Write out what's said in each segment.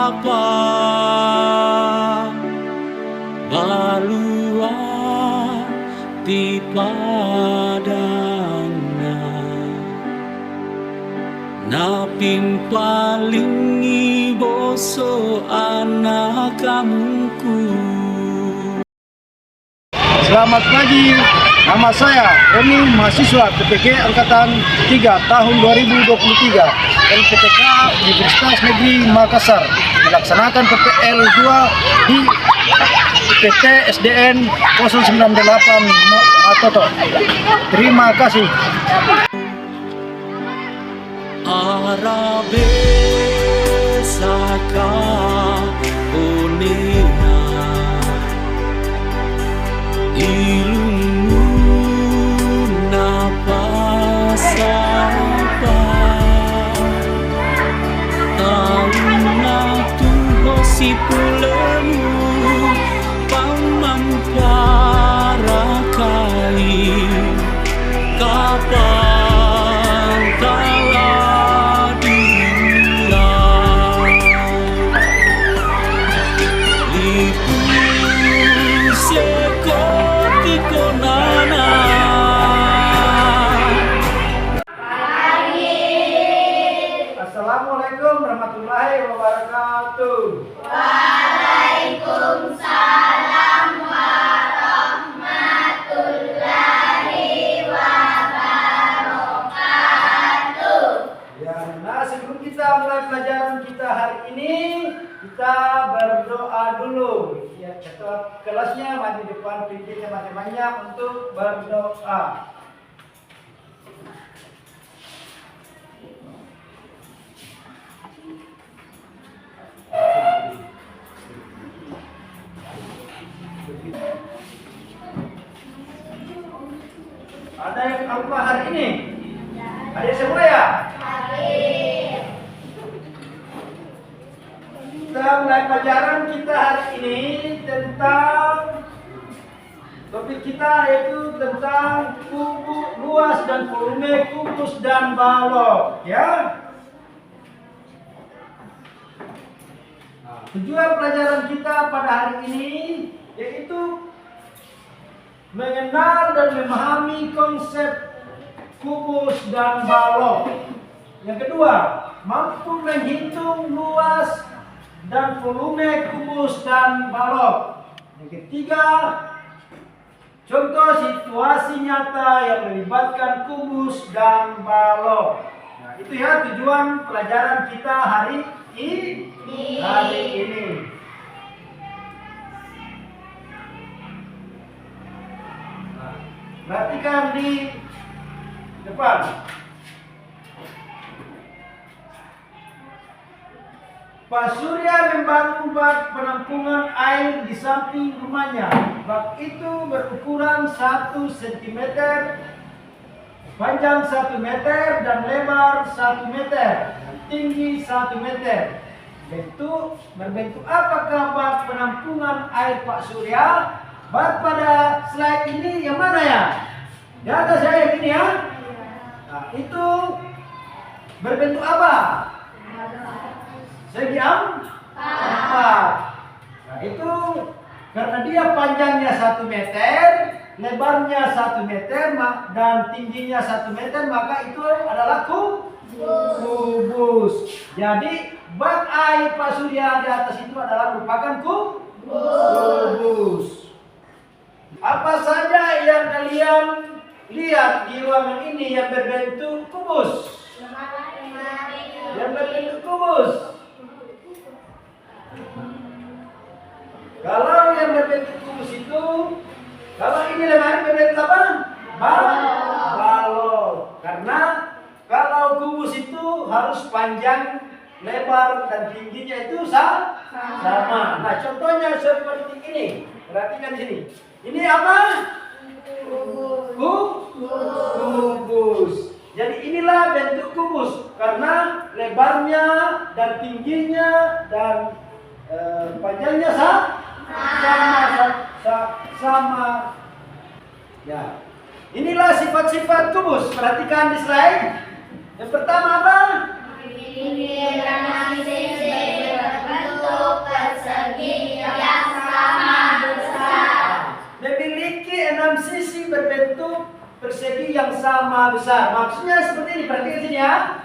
apa baluati padana napin palingi boso anak kamuku. Selamat pagi, nama saya Emi, mahasiswa PPK Angkatan 3 tahun 2023 LPTK Universitas Negeri Makassar, dilaksanakan PPL 2 di PT SDN 098 Matoto. Terima kasih. Arabesaka onena ilmu napasapa tauna tuho si pulemu pamamparakai kapan kala dia ibu sekoti konana. Assalamualaikum warahmatullahi wabarakatuh. Waalaikumsalam warahmatullahi wabarakatuh. Ya, nah sebelum kita mulai pelajaran kita hari ini, kita berdoa dulu. Ya, ketua kelasnya maju depan, pimpin teman-temannya untuk berdoa. Ada yang lupa hari ini? Ada semua ya? Kita mulai pelajaran kita hari ini tentang topik kita yaitu tentang luas dan volume kubus dan balok, ya. Tujuan pelajaran kita pada hari ini yaitu mengenal dan memahami konsep kubus dan balok. Yang kedua, mampu menghitung luas dan volume kubus dan balok. Yang ketiga, contoh situasi nyata yang melibatkan kubus dan balok. Nah, itu ya tujuan pelajaran kita hari ini. Nah, perhatikan di depan. Pak Surya membangun bak penampungan air di samping rumahnya. Bak itu berukuran 1 cm, panjang 1 meter dan lebar 1 meter, dan tinggi 1 meter. Berbentuk apakah bak penampungan air Pak Surya? Bak pada slide ini yang mana ya? Di atas saya yang ini ya. Nah, itu berbentuk apa? Segi empat. Nah, itu karena dia panjangnya 1 meter, lebarnya 1 meter dan tingginya 1 meter, maka itu adalah kubus. Jadi bak air Pak Surya di atas itu adalah merupakan kubus. Apa saja yang kalian lihat di ruangan ini yang berbentuk kubus? Yang berbentuk kubus. Kalau yang berbentuk kubus itu, kalau ini lemari berbentuk apa? Balok. Karena kalau kubus itu harus panjang, lebar dan tingginya itu sama. Nah, contohnya seperti ini. Perhatikan sini. Ini apa? Kubus. Jadi inilah bentuk kubus karena lebarnya dan tingginya dan panjangnya sama. Ya. Inilah sifat-sifat kubus. Perhatikan di slide. Yang pertama apa? sama besar. Maksudnya seperti ini, perhatikan sini ya.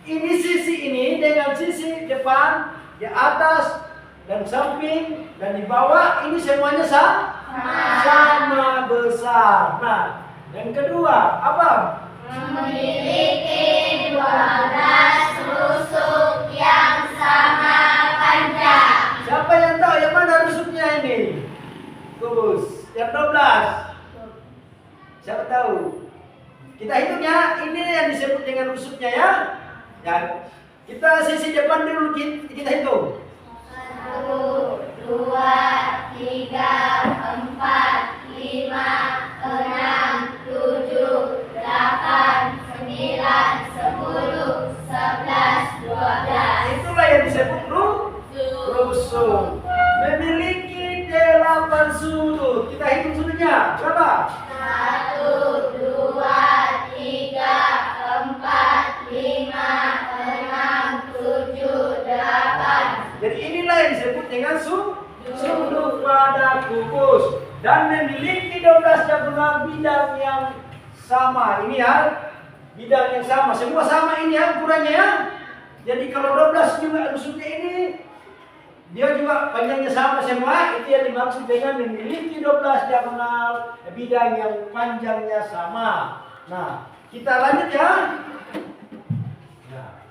Ini sisi ini dengan sisi depan, di atas, dan samping, dan di bawah, ini semuanya sama besar. Nah, yang kedua, apa? Memiliki 12 rusuk yang sama panjang. Siapa yang tahu yang mana rusuknya ini? Kubus. Yang 12. Siapa tahu? Kita hitung ya. Ini yang disebut dengan rusuknya ya. Ya. Kita sisi depan dulu kita hitung. 1, 2, 3, 4, 5, 6, 7, 8, 9, 10, 11, 12. Itulah yang disebut rusuk. Memiliki 8 sudut. Kita hitung sudutnya. Berapa? 1, 2, 3, 4, 5, 6, 7, 8. Jadi inilah yang disebut dengan sudut pada kubus. Dan memiliki 12 diagonal bidang yang sama. Ini ya, bidang yang sama. Semua sama ini ya ukurannya ya. Jadi kalau 12 juga rusuknya ini, dia juga panjangnya sama semua. Itu yang dimaksud dengan memiliki 12 diagonal bidang yang panjangnya sama. Nah, kita lanjut ya. Nah,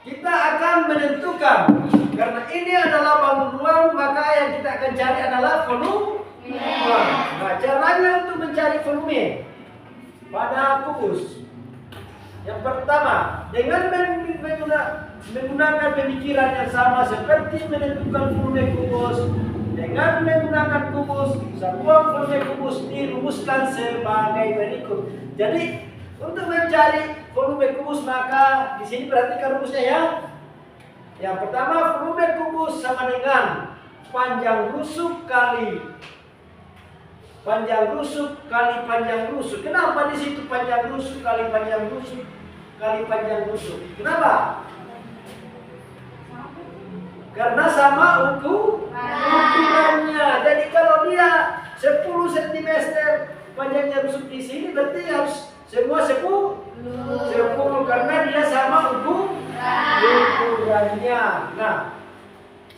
kita akan menentukan, karena ini adalah bangun ruang, maka yang kita akan cari adalah volume. Nah, caranya untuk mencari volume pada kubus. Yang pertama, dengan menggunakan pemikiran yang sama seperti menentukan volume kubus. Dengan menggunakan kubus, sebuah volume kubus dirumuskan sebagai berikut. Jadi, untuk mencari volume kubus maka di sini perhatikan rumusnya ya. Yang pertama, volume kubus sama dengan panjang rusuk kali panjang rusuk kali panjang rusuk. Kenapa di situ panjang rusuk kali panjang rusuk kali panjang rusuk? Kenapa? Karena sama ukurannya. Jadi kalau dia 10 cm panjangnya rusuk di sini, berarti harus semua 10 karena dia sama ukurannya. Nah,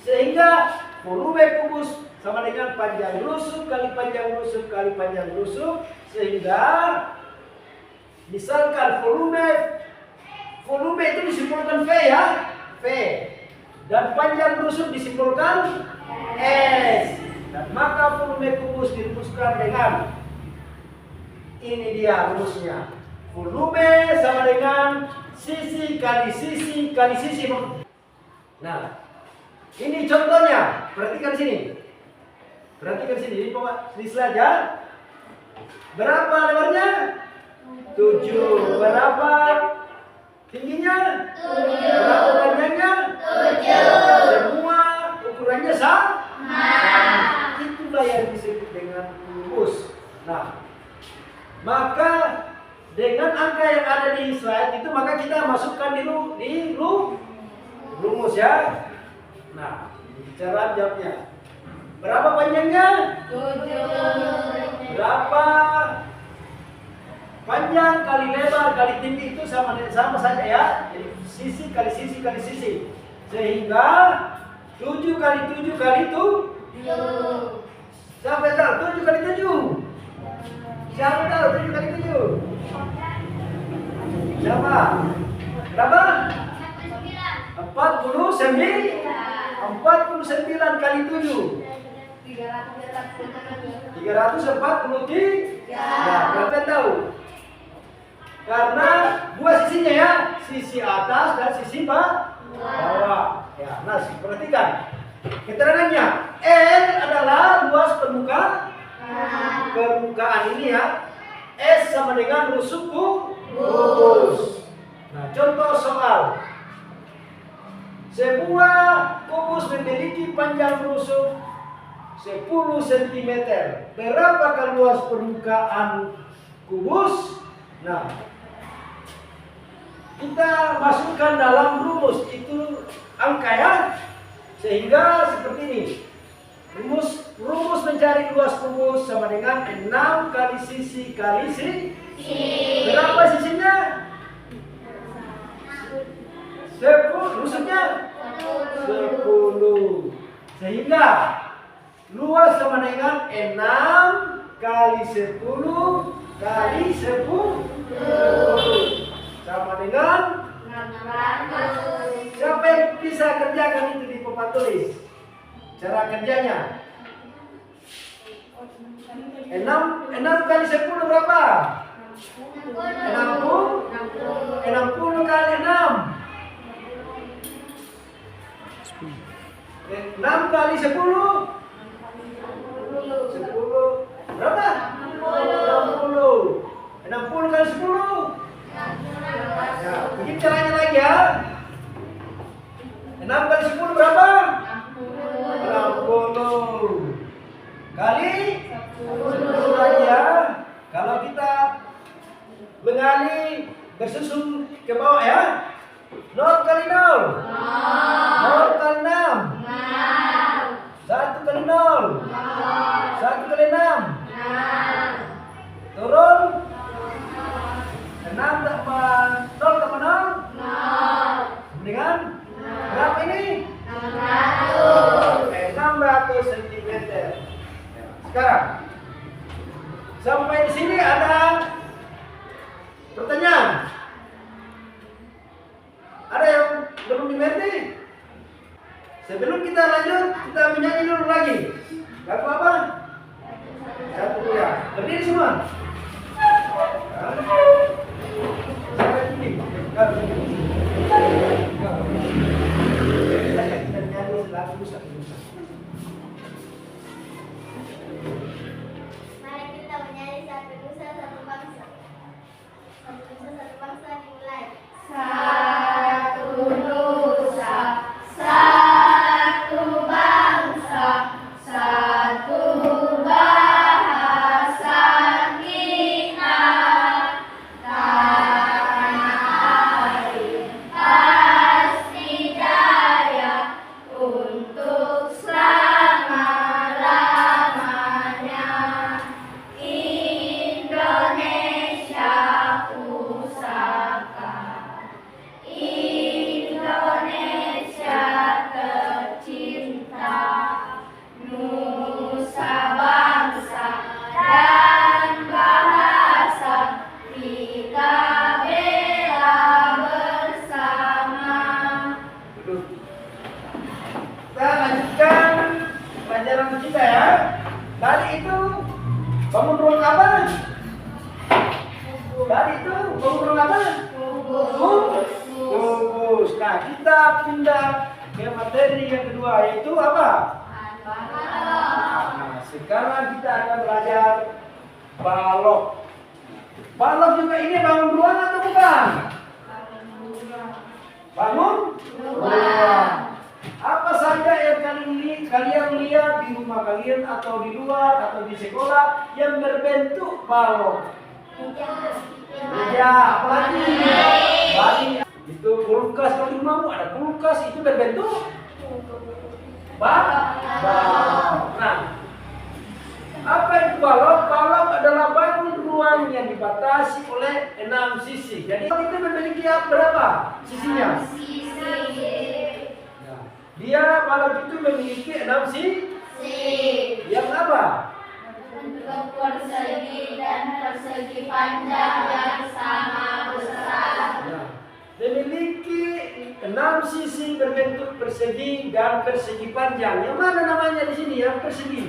sehingga volume kubus sama dengan panjang rusuk kali panjang rusuk kali panjang rusuk, sehingga misalkan volume itu disimpulkan V ya, V, dan panjang rusuk disimpulkan S, dan maka volume kubus dirumuskan dengan ini dia rumusnya. Volume sama dengan sisi kali sisi kali sisi. Nah, ini contohnya. Perhatikan sini. Perhatikan sini, ini slide ya. Berapa lebarnya? 7. Berapa tingginya? 7. Berapa panjangnya? 7. Semua ukurannya sama. Itulah yang disebut dengan kubus. Nah, maka dengan angka yang ada di slide itu, maka kita masukkan di rumus ya. Nah, cara jawabnya. Berapa panjangnya? 7. Berapa panjang kali lebar kali tinggi itu sama saja ya. Jadi sisi kali sisi kali sisi. Sehingga 7 kali 7 kali 7. Siapa tahu 7 kali 7? Siapa tahu 7 kali 7? Siapa? Berapa? 49. 49 kali 7. 343. Ya, berapa tahu? Karena dua sisinya ya, sisi atas dan sisi bawah. Ya, nah perhatikan. Keterangannya, N adalah luas permukaan ini ya. S sama dengan rusuk kubus. Nah, contoh soal. Sebuah kubus memiliki panjang rusuk 10 cm. Berapakah luas permukaan kubus? Nah, kita masukkan dalam rumus itu angka ya. Sehingga seperti ini. Rumus rumus mencari luas kubus sama dengan 6 kali sisi kali sisi. Berapa sisinya? 10. Rusuknya 10. Sehingga luas sama dengan 6 kali 10 kali 10 sama dengan 600. siapa yang bisa kerjakan itu di papan tulis? Cara kerjanya 6 kali 10 berapa? 60 kali 6 6 kali 10 10 berapa? 60 kali 10 ya, bikin caranya lagi ya. 6 kali 10 berapa? 60 kali 10 lagi ya. Kalau kita mengali bersusun ke bawah ya. 0 kali 0 0 kali 6 1 kali 0 1 kali 6 turun 6 tambah 0 tambah 0 dengan berapa ini? 600 cm. Sekarang sampai di sini ada pertanyaan? Ada yang belum dimengerti? Sebelum kita lanjut, kita menyanyi dulu lagi. Lagu apa? Satu ya. Berdiri semua. Sampai sini. Kita nyanyi lagu satu. Mari kita menyanyi satu nusa satu bangsa. Satu nusa satu bangsa dimulai. Satu nusa, satu bangsa, satu bahasa kita. Tanah air pasti jaya untuk selama-lamanya. Indonesia pusaka, Indonesia tercinta, nusa bangsa dan bahasa kita bela bersama. Kita lanjutkan pelajaran kita ya. Tadi itu bangun ruang apa? Tadi itu bangun ruang apa? Kubus. Nah, kita pindah ke materi yang kedua yaitu apa? Nah, sekarang kita akan belajar balok. Balok juga ini bangun ruang atau bukan? Bangun ruang. Apa saja yang kalian lihat di rumah kalian atau di luar atau di sekolah yang berbentuk balok? Meja, apalagi? Bali. Itu kulkas, kalau di rumahmu ada kulkas itu berbentuk balok. Nah, apa itu balok? Balok adalah bangun ruang yang dibatasi oleh 6 sisi. Jadi itu memiliki berapa sisinya? Dia balok itu memiliki 6 sisi. Yang apa? Bentuk persegi dan persegi panjang yang sama besar. Memiliki 6 sisi berbentuk persegi dan persegi panjang. Yang mana namanya di sini ya persegi?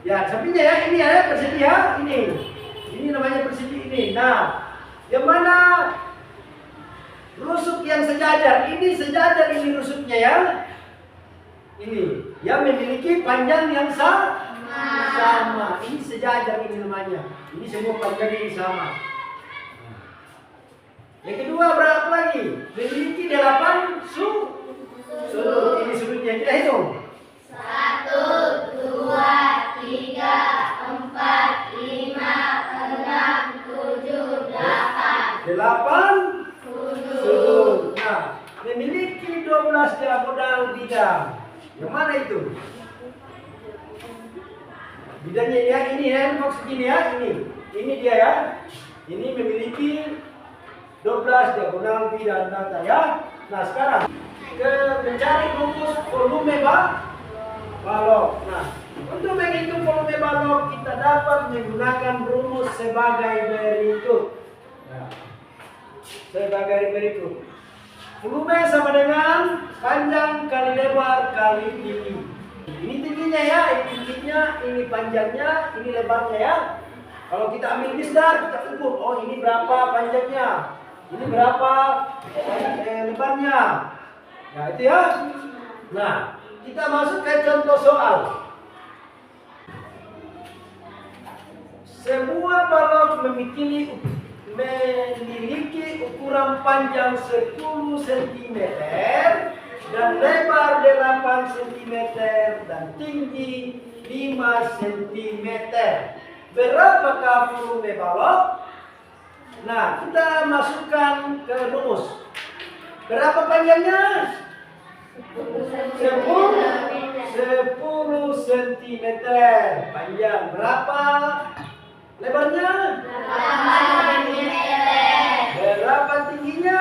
Ya, sampingnya ya, ini ya persegi ya, ini. Ini namanya persegi ini. Nah, yang mana rusuk yang sejajar? Ini sejajar ini rusuknya ya. Ini yang memiliki panjang yang sama. Ini sejajar ini namanya. Ini semua panjang ini sama. Yang kedua berapa lagi? Memiliki 8 sudut. Ini sudutnya kita hitung. 1, 2, 3, 4, 5, 6, 7, 8. 8 sudut. Nah, memiliki 12 diagonal bidang. Yang mana itu? Bidangnya ya, ini ya, maksud ini ya, ini. Ini dia ya. Ini memiliki 12 diagonal bidang data ya. Nah sekarang ke mencari rumus volume balok. Nah untuk menghitung volume balok kita dapat menggunakan rumus sebagai berikut. Nah, sebagai berikut. Volume sama dengan panjang kali lebar kali tinggi. Ini tingginya ya, ini tingginya, ini panjangnya, ini lebarnya ya. Kalau kita ambil misdar, kita ukur, oh ini berapa panjangnya, ini berapa lebarnya. Nah itu ya. Nah, kita masuk ke contoh soal. Sebuah balok memiliki ukuran panjang 10 cm dan lebar 8 cm dan tinggi 5 cm. Berapakah volume balok? Nah, kita masukkan ke rumus. Berapa panjangnya? 10 cm panjang. Berapa lebarnya? 8 cm. Berapa tingginya?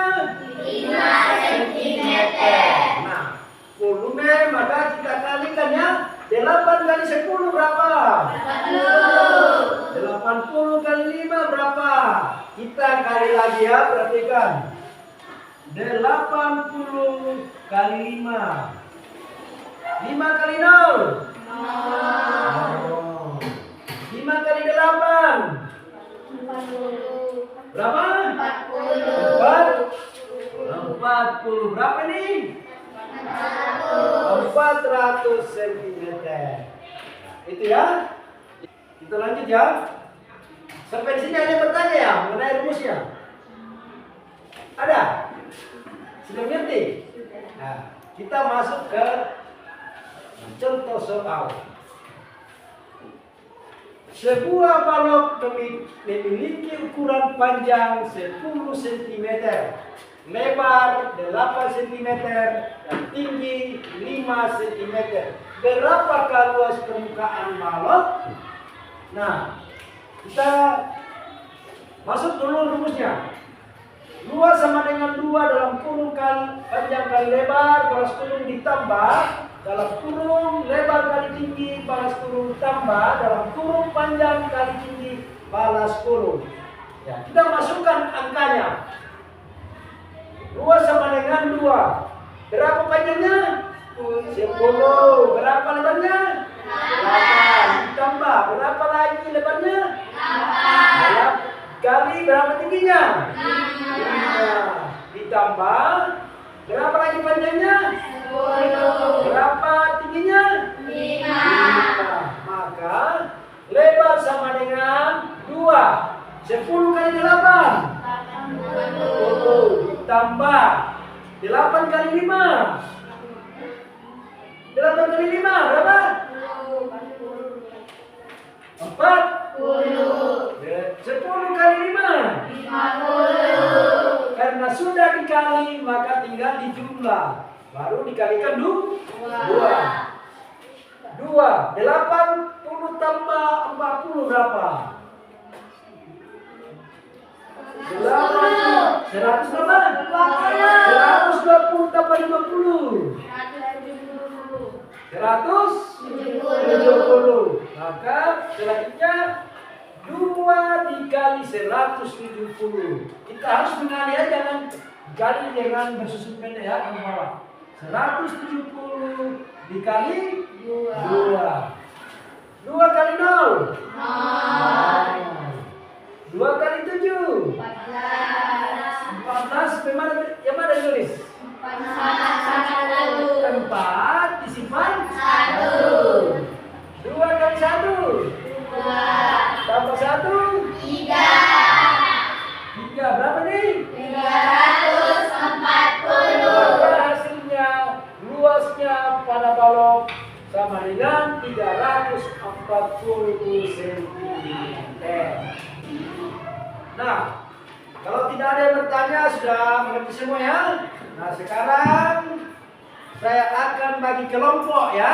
5 cm. Nah, volume maka kita kalikan ya. 8 kali 10 berapa? 80 kali 5 berapa? Kita kali lagi ya, perhatikan. 80 kali 5. 5 kali 0. 5 kali 8. 40. Berapa? 40. Berapa nih? 400 cm. Itu ya. Kita lanjut ya. Sampai di sini ada yang bertanya ya mengenai rumusnya? Ada? Sudah ngerti? Nah, kita masuk ke contoh soal. Sebuah balok memiliki ukuran panjang 10 cm, lebar 8 cm, dan tinggi 5 cm. Berapakah luas permukaan balok? Nah, kita masuk dulu rumusnya. Luas sama dengan 2 dalam kurung kali panjang kali lebar balas kurung ditambah dalam kurung lebar kali tinggi balas kurung tambah dalam kurung panjang kali tinggi balas kurung. Ya, kita masukkan angkanya. Luas sama dengan 2. Berapa panjangnya? 10. Berapa lebarnya? 8. Ditambah berapa lagi lebarnya? 8. Kali berapa tingginya? 5. Ditambah berapa lagi panjangnya? 10. Berapa tingginya? 5. Maka lebar sama dengan 2. 10 kali 8. 40. Ditambah 8 kali 5. 8 kali 5 berapa? 40. 10 kali 5 50. Karena sudah dikali maka tinggal dijumlah. Baru dikalikan 2. 80 tambah 40 berapa? 100 berapa? 120 tambah 50. 170. Maka selanjutnya 2 dikali 170. Kita harus mengali aja, jangan gali dengan bersusun pendek ya, kamu bawah. 170 dikali 2. 2 kali 0. 2 kali 7. 14. Yang mana tulis? 4 disimpan 1. 2 kali 1. 2. Tambah 1. 3. Berapa nih? 340. Maka hasilnya luasnya pada balok sama dengan 340 cm. Nah, kalau tidak ada yang bertanya sudah mengerti semua ya. Nah sekarang saya akan bagi kelompok ya.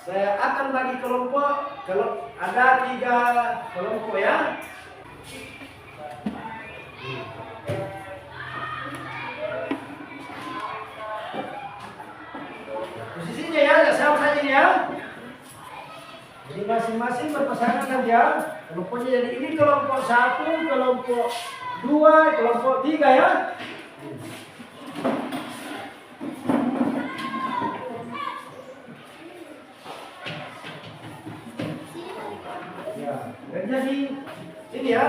Saya akan bagi kelompok. Kalau ada 3 kelompok ya. Posisinya ya, sama saja ya. Jadi masing-masing berpasangan saja. Kelompoknya jadi ini kelompok 1, kelompok 2, kelompok 3 ya. Ya, dan jadi ini ya.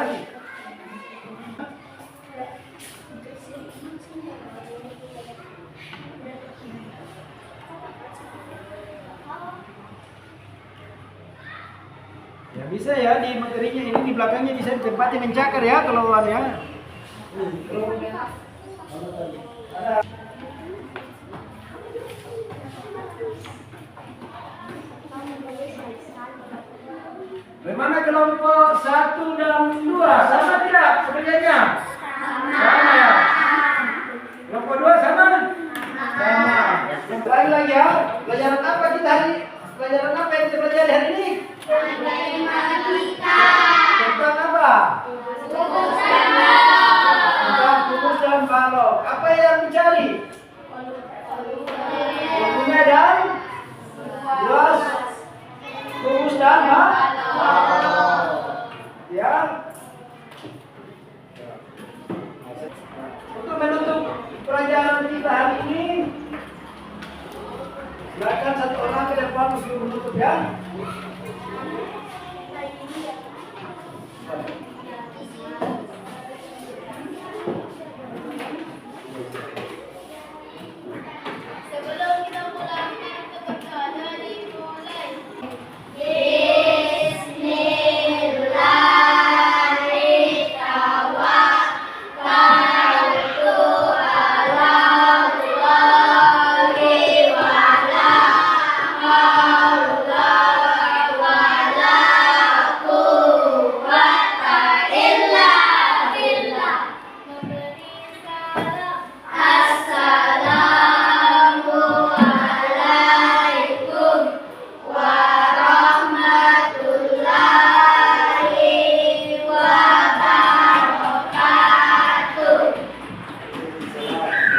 Ya bisa ya di materinya ini di belakangnya bisa ditempati mencakar ya keluar ya. Bagaimana kelompok 1 dan 2 sama tidak pekerjaannya? Sama ya. Kelompok 2 sama? Sama. Lagi ya. Pelajaran apa kita hari? Pelajaran apa yang kita pelajari hari ini? Matematika. Tentang apa? Rumus dan balok. Tentang rumus dan balok. Apa yang dicari? Volume dan luas rumus dan balok. Ya. Untuk menutup pelajaran kita hari ini, silakan satu orang ke depan untuk menutup ya. Sebelum kita pulang, kita berdoa dari mulai.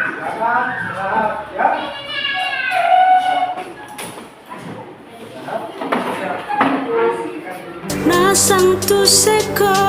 Silakan, ya. Nasang tu seko